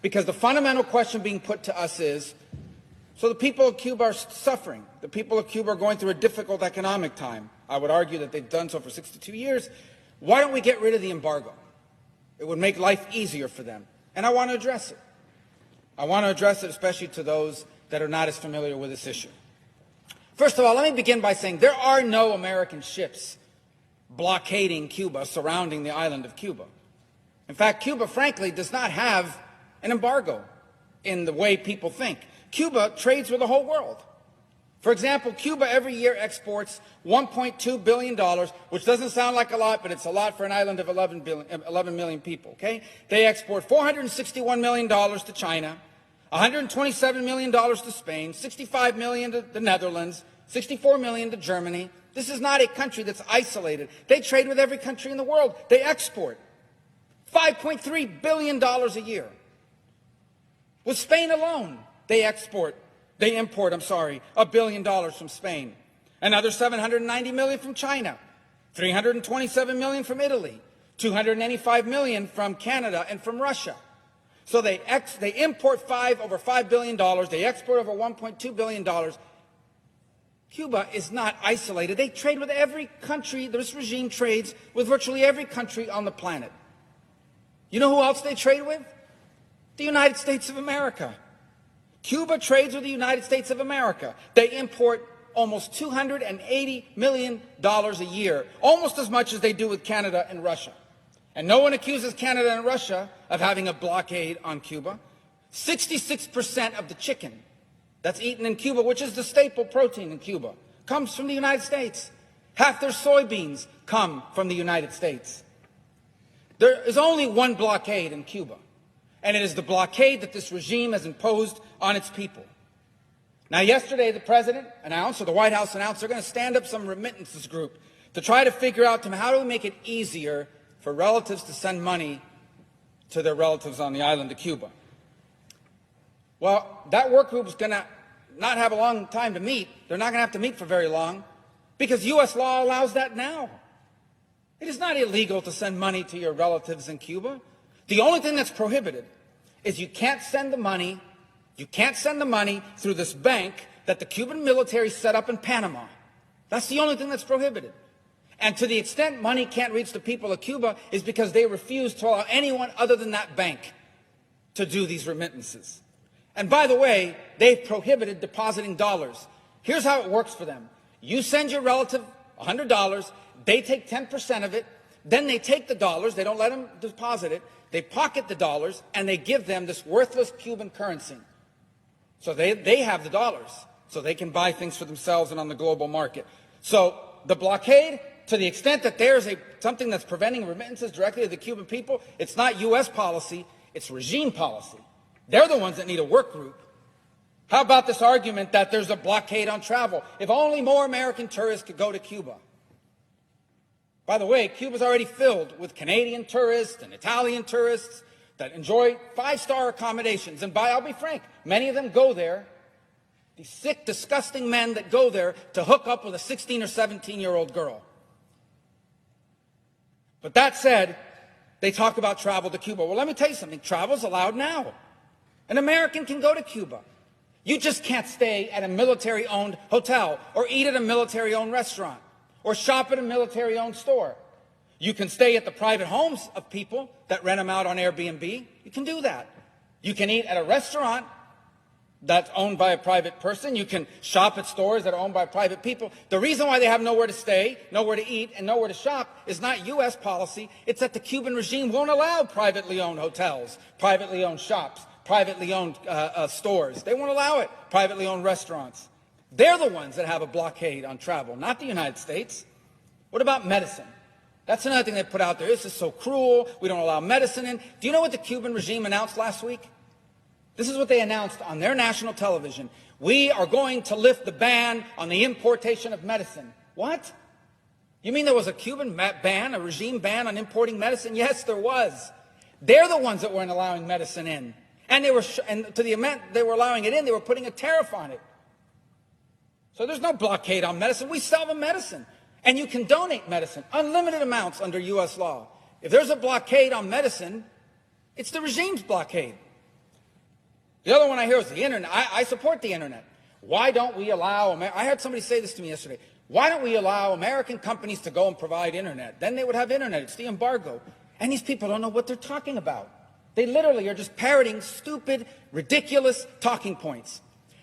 Because the fundamental question being put to us is, so the people of Cuba are suffering. The people of Cuba are going through a difficult economic time. I would argue that they've done so for 62 years. Why don't we get rid of the embargo? It would make life easier for them. And I want to address it. I want to address it especially to those that are not as familiar with this issue. First of all, let me begin by saying there are no American ships blockading Cuba, surrounding the island of Cuba. In fact, Cuba, frankly, does not have an embargo in the way people think. Cuba trades with the whole world. For example, Cuba every year exports $1.2 billion, which doesn't sound like a lot, but it's a lot for an island of 11 million people, okay? They export $461 million to China, $127 million to Spain, $65 million to the Netherlands, $64 million to Germany. This is not a country that's isolated. They trade with every country in the world. They export $5.3 billion a year. With Spain alone, they import, $1 billion from Spain. Another $790 million from China, $327 million from Italy, $285 million from Canada and from Russia. So they import over $5 billion, they export over $1.2 billion. Cuba is not isolated. They trade with every country. This regime trades with virtually every country on the planet. You know who else they trade with? The United States of America. Cuba trades with the United States of America. They import almost $280 million a year, almost as much as they do with Canada and Russia. And no one accuses Canada and Russia of having a blockade on Cuba. 66% of the chicken that's eaten in Cuba, which is the staple protein in Cuba, comes from the United States. Half their soybeans come from the United States. There is only one blockade in Cuba, and it is the blockade that this regime has imposed on its people. Now, yesterday, the president announced, or the White House announced, they're going to stand up some remittances group to try to figure out how do we make it easier for relatives to send money to their relatives on the island of Cuba. Well, that work group is going to not have a long time to meet. They're not going to have to meet for very long because U.S. law allows that now. It is not illegal to send money to your relatives in Cuba. The only thing that's prohibited is you can't send the money through this bank that the Cuban military set up in Panama. That's the only thing that's prohibited. And to the extent money can't reach the people of Cuba is because they refuse to allow anyone other than that bank to do these remittances. And by the way, they've prohibited depositing dollars. Here's how it works for them. You send your relative $100, they take 10% of it, then they take the dollars, they don't let them deposit it, they pocket the dollars, and they give them this worthless Cuban currency. So they have the dollars, so they can buy things for themselves and on the global market. So the blockade, to the extent that there's something that's preventing remittances directly to the Cuban people, it's not U.S. policy, it's regime policy. They're the ones that need a work group. How about this argument that there's a blockade on travel? If only more American tourists could go to Cuba. By the way, Cuba's already filled with Canadian tourists and Italian tourists that enjoy five-star accommodations. And I'll be frank, many of them go there, these sick, disgusting men that go there to hook up with a 16 or 17-year-old girl. But that said, they talk about travel to Cuba. Well, let me tell you something. Travel's allowed now. An American can go to Cuba. You just can't stay at a military-owned hotel or eat at a military-owned restaurant or shop at a military-owned store. You can stay at the private homes of people that rent them out on Airbnb. You can do that. You can eat at a restaurant that's owned by a private person. You can shop at stores that are owned by private people. The reason why they have nowhere to stay, nowhere to eat, and nowhere to shop is not U.S. policy. It's that the Cuban regime won't allow privately owned hotels, privately owned shops, privately owned stores. They won't allow it. Privately owned restaurants. They're the ones that have a blockade on travel, not the United States. What about medicine? That's another thing they put out there. This is so cruel. We don't allow medicine in. Do you know what the Cuban regime announced last week? This is what they announced on their national television. We are going to lift the ban on the importation of medicine. What? You mean there was a Cuban ban, a regime ban on importing medicine? Yes, there was. They're the ones that weren't allowing medicine in. And to the amount they were allowing it in, they were putting a tariff on it. So there's no blockade on medicine. We sell them medicine. And you can donate medicine, unlimited amounts under U.S. law. If there's a blockade on medicine, it's the regime's blockade. The other one I hear is the internet. I support the internet. Why don't we allow, I heard somebody say this to me yesterday, why don't we allow American companies to go and provide internet? Then they would have internet. It's the embargo. And these people don't know what they're talking about. They literally are just parroting stupid, ridiculous talking points.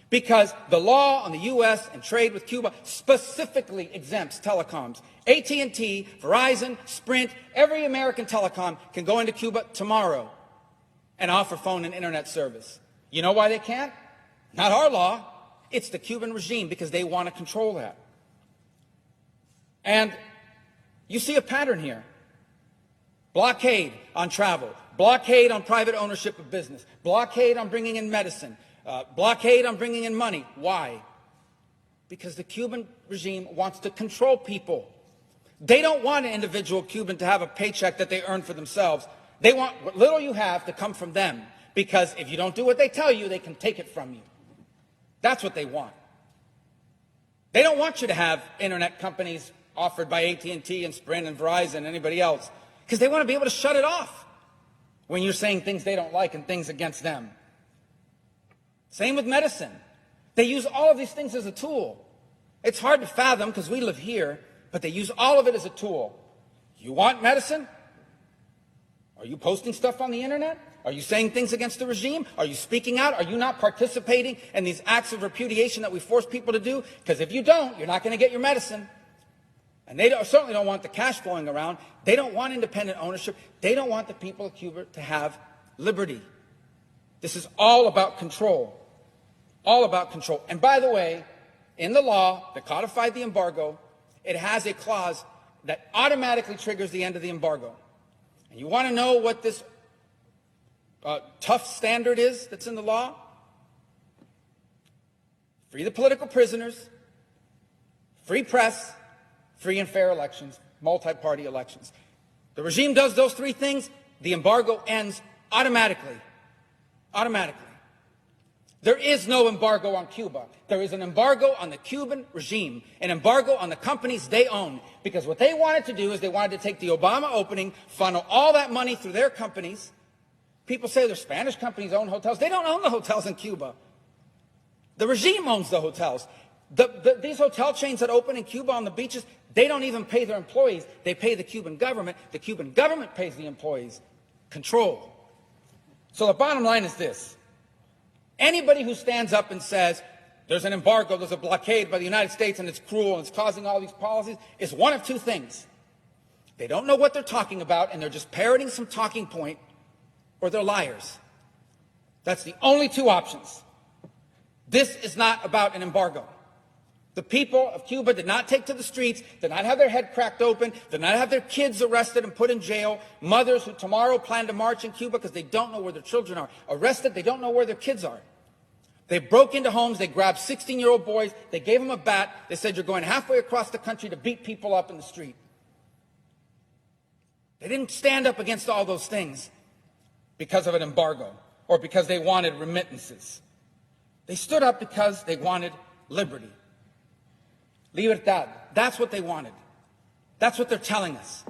Because the law on the U.S. and trade with Cuba specifically exempts telecoms. AT&T, Verizon, Sprint, every American telecom can go into Cuba tomorrow and offer phone and internet service. You know why they can't? Not our law. It's the Cuban regime, because they want to control that. And you see a pattern here. Blockade on travel, blockade on private ownership of business, blockade on bringing in medicine, blockade on bringing in money. Why? Because the Cuban regime wants to control people. They don't want an individual Cuban to have a paycheck that they earn for themselves. They want what little you have to come from them, because if you don't do what they tell you, they can take it from you. That's what they want. They don't want you to have internet companies offered by AT&T and Sprint and Verizon and anybody else, because they want to be able to shut it off when you're saying things they don't like and things against them. Same with medicine. They use all of these things as a tool. It's hard to fathom because we live here, but they use all of it as a tool. You want medicine? Are you posting stuff on the internet? Are you saying things against the regime? Are you speaking out? Are you not participating in these acts of repudiation that we force people to do? Because if you don't, you're not going to get your medicine. And they certainly don't want the cash flowing around. They don't want independent ownership. They don't want the people of Cuba to have liberty. This is all about control. All about control. And by the way, in the law that codified the embargo, it has a clause that automatically triggers the end of the embargo. And you want to know what this tough standard is that's in the law? Free the political prisoners, free press, free and fair elections, multi-party elections. The regime does those three things, the embargo ends automatically. Automatically. There is no embargo on Cuba. There is an embargo on the Cuban regime, an embargo on the companies they own. Because what they wanted to do is they wanted to take the Obama opening, funnel all that money through their companies. People say their Spanish companies own hotels. They don't own the hotels in Cuba. The regime owns the hotels. These hotel chains that open in Cuba on the beaches, they don't even pay their employees. They pay the Cuban government. The Cuban government pays the employees. Control. So the bottom line is this. Anybody who stands up and says there's an embargo, there's a blockade by the United States and it's cruel and it's causing all these policies is one of two things. They don't know what they're talking about and they're just parroting some talking point, or they're liars. That's the only two options. This is not about an embargo. The people of Cuba did not take to the streets, did not have their head cracked open, did not have their kids arrested and put in jail. Mothers who tomorrow plan to march in Cuba because they don't know where their children are. Arrested, they don't know where their kids are. They broke into homes, they grabbed 16-year-old boys, they gave them a bat, they said, you're going halfway across the country to beat people up in the street. They didn't stand up against all those things because of an embargo or because they wanted remittances. They stood up because they wanted liberty. Libertad. That's what they wanted. That's what they're telling us.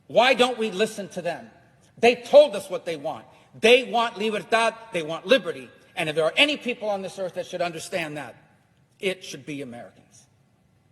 Why don't we listen to them? They told us what they want. They want libertad. They want liberty. And if there are any people on this earth that should understand that, it should be Americans.